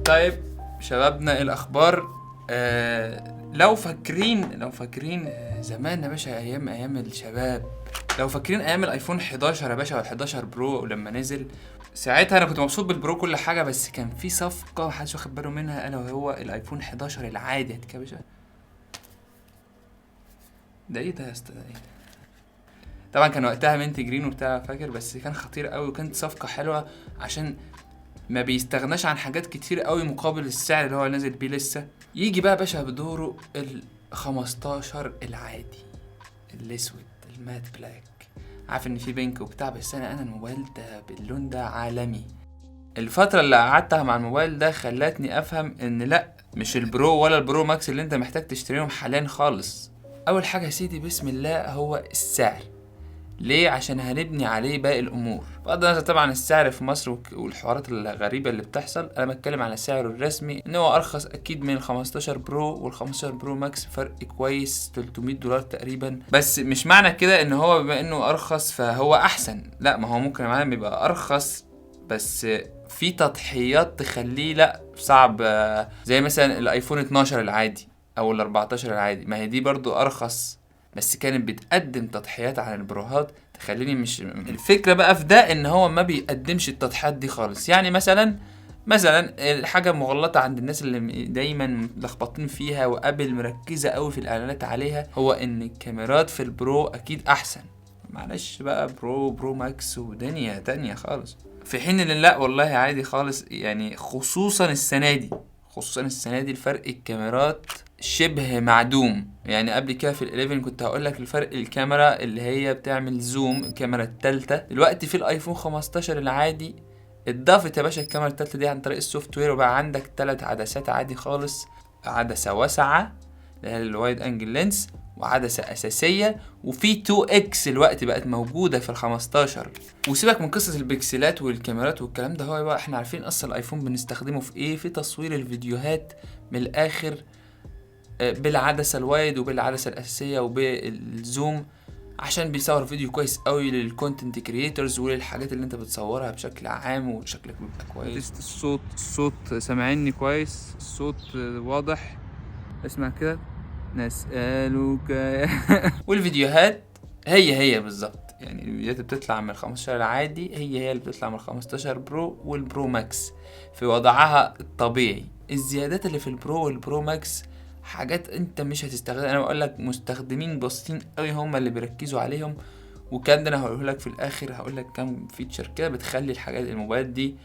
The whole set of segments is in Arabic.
طيب شبابنا الاخبار، لو فاكرين زمان يا باشا، ايام الشباب، لو فاكرين ايام الايفون 11 يا باشا وال11 برو لما نزل، ساعتها انا كنت مبسوط بالبرو كل حاجه، بس كان في صفقه محدش واخد باله منها، الا وهو الايفون 11 العادي. يا باشا ده ايه ده يا اسطى، ده ايه ده؟ طبعا كان وقتها منت جرين وبتاع فاكر، بس كان خطير قوي وكانت صفقه حلوه عشان ما بيستغناش عن حاجات كتير قوي مقابل السعر اللي هو نازل بيه لسه. يجي بقى باشا بدوره ال15 العادي الاسود المات بلاك. عارف ان في بينك وبتاع، بس انا الموبايل ده باللون ده عالمي. الفترة اللي قعدتها مع الموبايل ده خلتني افهم ان لا، مش البرو ولا البرو ماكس اللي انت محتاج تشتريهم حاليا خالص. اول حاجة يا سيدي بسم الله هو السعر. ليه؟ عشان هنبني عليه باقي الامور. بغض النظر طبعا السعر في مصر والحوارات الغريبه اللي بتحصل، انا بتكلم على سعره الرسمي ان هو ارخص اكيد من ال15 برو وال15 برو ماكس، فرق كويس $300 تقريبا. بس مش معنى كده ان هو بما انه ارخص فهو احسن، لا، ما هو ممكن معانا بيبقى ارخص بس في تضحيات تخليه لا صعب، زي مثلا الايفون 12 العادي او ال14 العادي، ما هي دي برضو ارخص بس كانت بتقدم تضحيات عن البروهات تخليني مش. الفكرة بقى في ده ان هو ما بيقدمش التضحيات دي خالص. يعني مثلا الحاجة مغلطة عند الناس اللي دايما لخبطين فيها وابل مركزة قوي في الاعلانات عليها، هو ان الكاميرات في البرو اكيد احسن. معلش بقى، برو ماكس ودنيا تانية خالص، في حين ان لا والله عادي خالص. يعني خصوصا السنة دي الفرق الكاميرات شبه معدوم. يعني قبل كده في ال11 كنت هقولك الفرق الكاميرا اللي هي بتعمل زوم، الكاميرا التالتة دلوقتي في الايفون 15 العادي اتضافت يا باشا الكاميرا التالتة دي عن طريق السوفت وير، وبقى عندك 3 عدسات عادي خالص، عدسة واسعة اللي هي الوايد انجل لينس، وعدسة أساسية، وفي 2x الوقت بقت موجودة في ال15. وسيبك من قصة البكسلات والكاميرات والكلام ده، هو بقى احنا عارفين اصلا الايفون بنستخدمه في ايه؟ في تصوير الفيديوهات من الاخر، بالعدسة الوايد وبالعدسة الأساسية وبالزوم، عشان بيصور فيديو كويس قوي للكونتنت كرييترز وللحاجات اللي انت بتصورها بشكل عام، وشكلك بيبقى كويس. الصوت سامعني كويس؟ الصوت واضح؟ اسمع كده، نسألك والفيديوهات هي بالظبط. يعني الفيديوهات اللي بتطلع من ال15 العادي هي اللي بتطلع من ال15 برو والبرو ماكس في وضعها الطبيعي. الزيادات اللي في البرو والبرو ماكس حاجات انت مش هتستخدمها، انا بقول لك مستخدمين بسيطين قوي هم اللي بيركزوا عليهم، وكان ده انا هقوله لك في الاخر. هقول لك كام فيتشر كده بتخلي الحاجات الموبايلات دي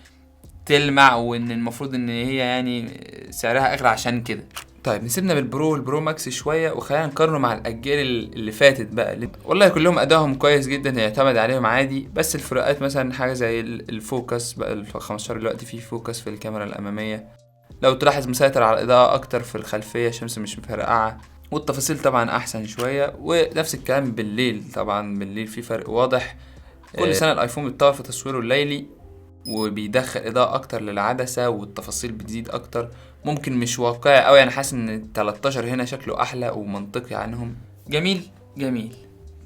تلمع، وان المفروض ان هي يعني سعرها اغلى عشان كده. طيب نسيبنا بالبرو والبرو ماكس شويه وخلينا نقارنه مع الاجيال اللي فاتت بقى، والله كلهم ادائهم كويس جدا، يعتمد عليهم عادي. بس الفروقات مثلا حاجه زي الفوكس بقى، ال15 دلوقتي فيه فوكس في الكاميرا الاماميه، لو تلاحظ مسيطر على الاضاءه اكتر في الخلفيه، الشمس مش مفرقعه، والتفاصيل طبعا احسن شويه. ونفس الكلام بالليل، طبعا بالليل في فرق واضح. كل سنه الايفون بيتطور في تصويره الليلي وبيدخل اضاءة اكتر للعدسة والتفاصيل بتزيد اكتر. ممكن مش واقعي قوي، انا حاسس ان 13 هنا شكله احلى ومنطقي عنهم. جميل.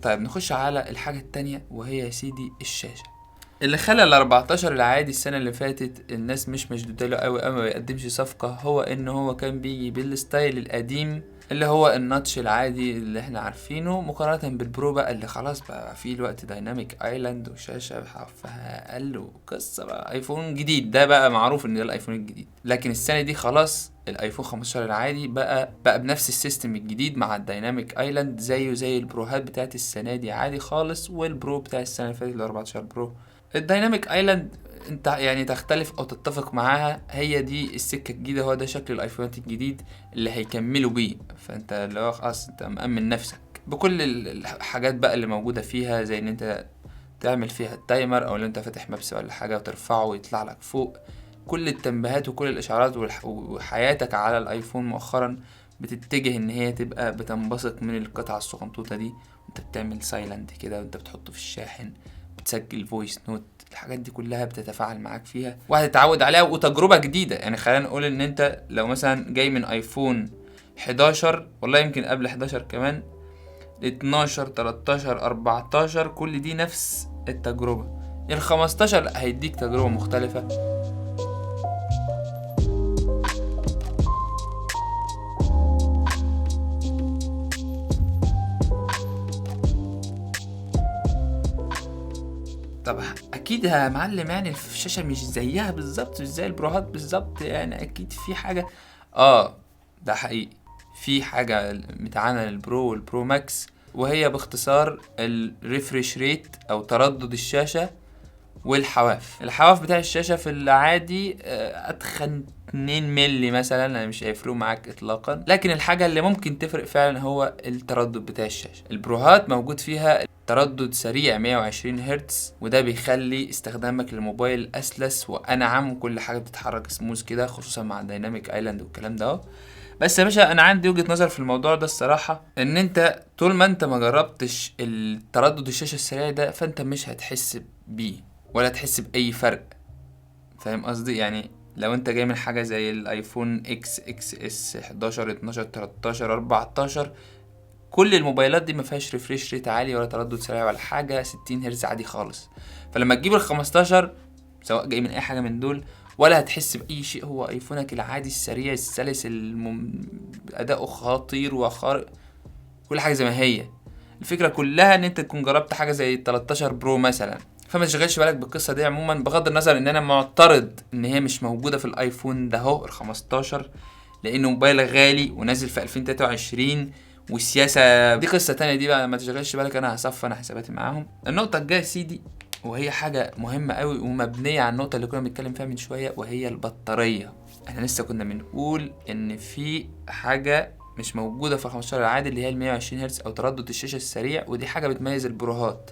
طيب نخش على الحاجة التانية، وهي يا سيدي الشاشة. اللي خلى ال14 العادي السنة اللي فاتت الناس مش مشدودة له قوي ما بيقدمش صفقة، هو ان هو كان بيجي بالستايل القديم اللي هو الناتش العادي اللي احنا عارفينه، مقارنة بالبرو بقى اللي خلاص بقى فيه الوقت دايناميك ايلاند وشاشة حرفها اقل وقصة بقى ايفون جديد. ده بقى معروف ان ده الايفون الجديد. لكن السنة دي خلاص الايفون 15 العادي بقى بنفس السيستم الجديد مع الدايناميك ايلاند، زي البروهات بتاعت السنة دي عادي خالص، والبرو بتاع السنة اللي فاتت ال 14 برو. الدايناميك ايلاند انت يعني تختلف او تتفق معاها، هي دي السكه الجديده، هو ده شكل الايفونات الجديد اللي هيكملوا بيه. فانت اللي هو خلاص انت مأمن نفسك بكل الحاجات بقى اللي موجوده فيها، زي ان انت تعمل فيها التايمر، او ان انت فاتح مابس ولا حاجه وترفعه ويطلع لك فوق. كل التنبيهات وكل الاشعارات وحياتك على الايفون مؤخرا بتتجه ان هي تبقى بتنبسط من القطعه الصغنطوطه دي، وانت بتعمل سايلنت كده وانت بتحطه في الشاحن، بتسجل فويس نوت، الحاجات دي كلها بتتفاعل معاك فيها وهتتعود عليها، وتجربة جديدة. يعني خلينا نقول ان انت لو مثلا جاي من ايفون 11، والله يمكن قبل 11 كمان، 12 13 14 كل دي نفس التجربة. ال15 هيديك تجربة مختلفة. طب اكيد يا معلم، يعني الشاشه مش زيها بالظبط، مش زي البروهات بالظبط، يعني اكيد في حاجه. ده حقيقي، في حاجه متعانه للبرو والبرو ماكس، وهي باختصار الريفريش ريت او تردد الشاشه الحواف بتاع الشاشة في العادي أتخن 2 ملي مثلا، يعني مش هيفرقوا معاك إطلاقا. لكن الحاجة اللي ممكن تفرق فعلا هو التردد بتاع الشاشة. البروهات موجود فيها تردد سريع 120 هرتز، وده بيخلي استخدامك للموبايل أسلس وأنعم، وكل حاجة بتتحرك سموث كده، خصوصا مع الديناميك ايلاند والكلام ده. بس يا باشا، انا عندي وجهة نظر في الموضوع ده الصراحة، ان انت طول ما انت ما جربتش التردد الشاشة السريع ده، فانت مش هتحس بيه ولا تحس باي فرق. فاهم قصدي؟ يعني لو انت جاي من حاجة زي الايفون اكس اس 11 12 13 14، كل الموبايلات دي ما فيهاش ريفريش ريت عالي ولا تردد سريع ولا حاجة، 60 هرتز عادي خالص. فلما تجيب ال 15 سواء جاي من اي حاجة من دول، ولا هتحس باي شيء. هو ايفونك العادي السريع السلس اداؤه خطير وخارق، كل حاجة زي ما هي. الفكرة كلها ان انت تكون جربت حاجة زي 13 برو مثلا، فما تشغلش بالك بالقصة دي عموما، بغض النظر ان انا معترض ان هي مش موجودة في الايفون ده هو ال 15، لانه موبايل غالي ونازل في 2023، والسياسة دي قصة تانية دي بقى، ما تشغلش بالك، انا هصفى انا حساباتي معاهم. النقطة الجاية سيدي، وهي حاجة مهمة قوي ومبنية على النقطة اللي كنا بنتكلم فيها من شوية، وهي البطارية. احنا لسه كنا بنقول ان في حاجة مش موجودة في ال 15 العادي، اللي هي ال 120 هرتز او تردد الشاشة السريع، ودي حاجة بتميز البروهات.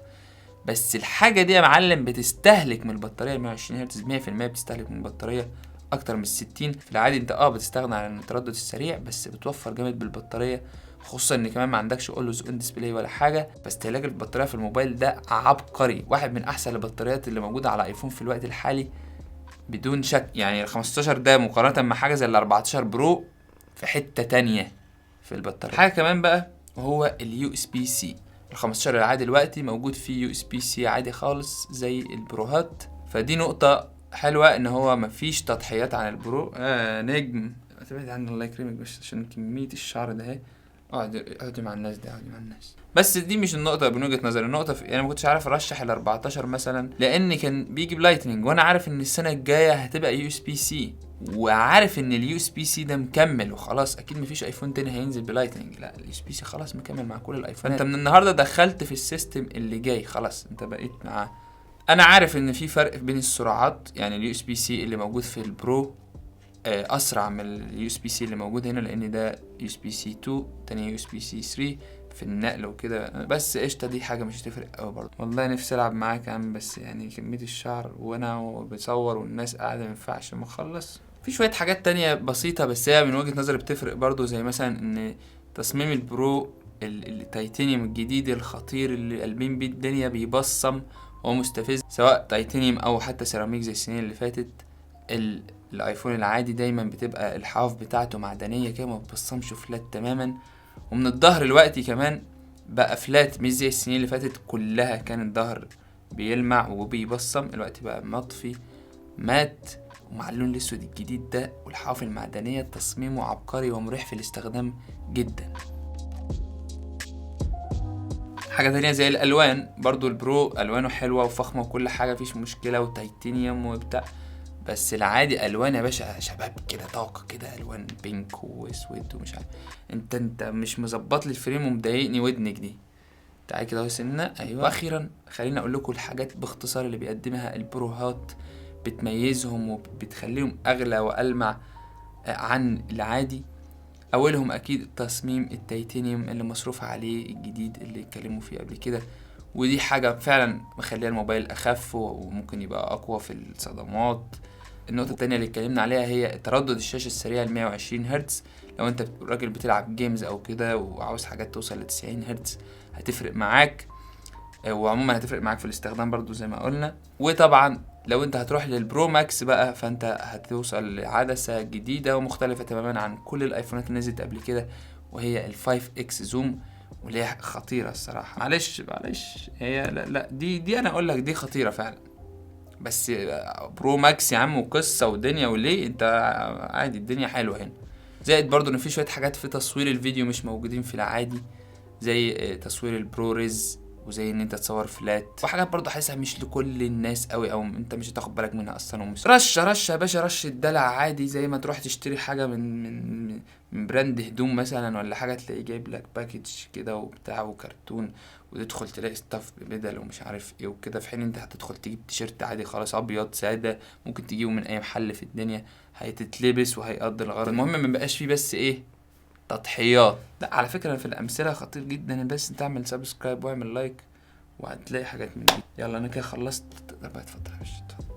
بس الحاجة دي يا معلم بتستهلك من البطارية 120 هرتز 100%، بتستهلك من البطارية اكتر من 60. في العادي انت بتستغنى عن التردد السريع، بس بتوفر جامد بالبطارية، خصوصا ان كمان ما عندكش اولويز اون ديسبلاي ولا حاجه. فاستهلاك البطاريه في الموبايل ده عبقري، واحد من احسن البطاريات اللي موجوده على ايفون في الوقت الحالي بدون شك. يعني ال 15 ده مقارنه مع حاجه زي ال 14 برو في حته تانية في البطاريه. حاجه كمان بقى وهو اليو اس بي سي. ال 15 العادي دلوقتي موجود فيه يو اس بي سي عادي خالص زي البروهات، فدي نقطه حلوه ان هو مفيش تضحيات عن البرو. نجم تبعد عني الله يكرمك، بس عشان كميه الشعر ده اهي. اقعدي مع الناس، اقعدي مع الناس. بس دي مش النقطه من وجهه نظري. النقطه في يعني ما كنتش عارف ارشح ال 14 مثلا، لان كان بيجي بلايتنينج، وانا عارف ان السنه الجايه هتبقى يو اس بي سي، وعارف ان اليو اس بي سي ده مكمل وخلاص، اكيد مفيش ايفون تاني هينزل بلايتنينج، لا اليو اس بي سي خلاص مكمل مع كل الايفونات. انت من النهارده دخلت في السيستم اللي جاي، خلاص انت بقيت معاه. انا عارف ان في فرق بين السرعات، يعني اليو اس بي سي اللي موجود في البرو اسرع من اليو اس بي سي اللي موجود هنا، لان ده يو اس بي سي 2 تاني يو اس بي سي 3 في النقل وكده. بس قشطه، دي حاجه مش هتفرق قوي برضه. والله نفسي العب معاك يا عم، بس يعني كميه الشعر وانا بصور والناس قاعده ما ينفعش ما اخلص. في شويه حاجات تانية بسيطه بس هي من وجهه نظري بتفرق برضه، زي مثلا ان تصميم البرو التيتانيوم الجديد الخطير اللي قلبين بيه الدنيا بيبصم ومستفز، سواء تيتانيوم او حتى سيراميك زي السنين اللي فاتت. الايفون العادي دايما بتبقى الحواف بتاعته معدنيه كده، ما بتبصمش فلات تماما، ومن الظهر الوقتي كمان بقى فلات، مش زي السنين اللي فاتت كلها كان الظهر بيلمع وبيبصم. الوقت بقى مطفي مات، ومع اللون الاسود الجديد ده والحواف المعدنيه تصميمه عبقري ومريح في الاستخدام جدا. حاجه تانية زي الالوان برضو، البرو الوانه حلوه وفخمه وكل حاجه، مفيش مشكله، وتيتانيوم وبتاع. بس العادي الوان يا باشا شباب كده، طاقه كده، الوان بينك واسود ومش عارف. انت مش مظبط لي الفريم ومضايقني ودنك دي. تعالى كده اهو سنه، ايوه. واخيرا خليني اقول لكم الحاجات باختصار اللي بيقدمها البروهات بتميزهم وبتخليهم اغلى والمع عن العادي. اولهم اكيد تصميم التيتانيوم اللي مصروف عليه الجديد اللي اتكلموا فيه قبل كده، ودي حاجه فعلا مخليه الموبايل اخف وممكن يبقى اقوى في الصدمات. النقطة التانية اللي اتكلمنا عليها هي تردد الشاشة السريع 120 هرتز. لو انت راجل بتلعب جيمز او كده وعاوز حاجات توصل ل 90 هرتز هتفرق معاك، وعموما هتفرق معاك في الاستخدام برضو زي ما قلنا. وطبعا لو انت هتروح للبرو ماكس بقى، فانت هتوصل لعدسة جديدة ومختلفة تماما عن كل الايفونات اللي نزلت قبل كده، وهي ال 5x زوم، واللي هي خطيرة الصراحة. معلش هي لا دي انا اقول لك دي خطيرة فعلا. بس برو ماكس يا عم وقصه ودنيا وليه، انت عادي الدنيا حلوه هنا. زائد برضو ان في شويه حاجات في تصوير الفيديو مش موجودين في العادي، زي تصوير البرو ريز وزي ان انت تصور فلات، وحاجات برضه حاسسها مش لكل الناس قوي، او انت مش هتاخد بالك منها اصلا. ومش رشه يا باشا، رشه دلع عادي، زي ما تروح تشتري حاجه من براند هدوم مثلا ولا حاجه، تلاقيه جايب لك باكج كده وبتاع وكرتون، وتدخل تلاقي ستاف ببدل ومش عارف ايه وكده، في حين انت هتدخل تجيب تيشيرت عادي خالص ابيض ساده، ممكن تجيبه من اي محل في الدنيا، هيتتلبس وهيقضي الغرض. المهم ما بقاش فيه بس ايه تضحيات. لا على فكره في الامثله خطير جدا، بس تعمل سبسكرايب واعمل لايك وهتلاقي حاجات من دي. يلا انا كده خلصت، تقدر بقى اتفضل يا باشا، اتفضل.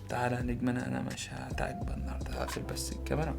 تعالى يا نجم، انا مش هتعجب النهارده، هقفل بس الكاميرا.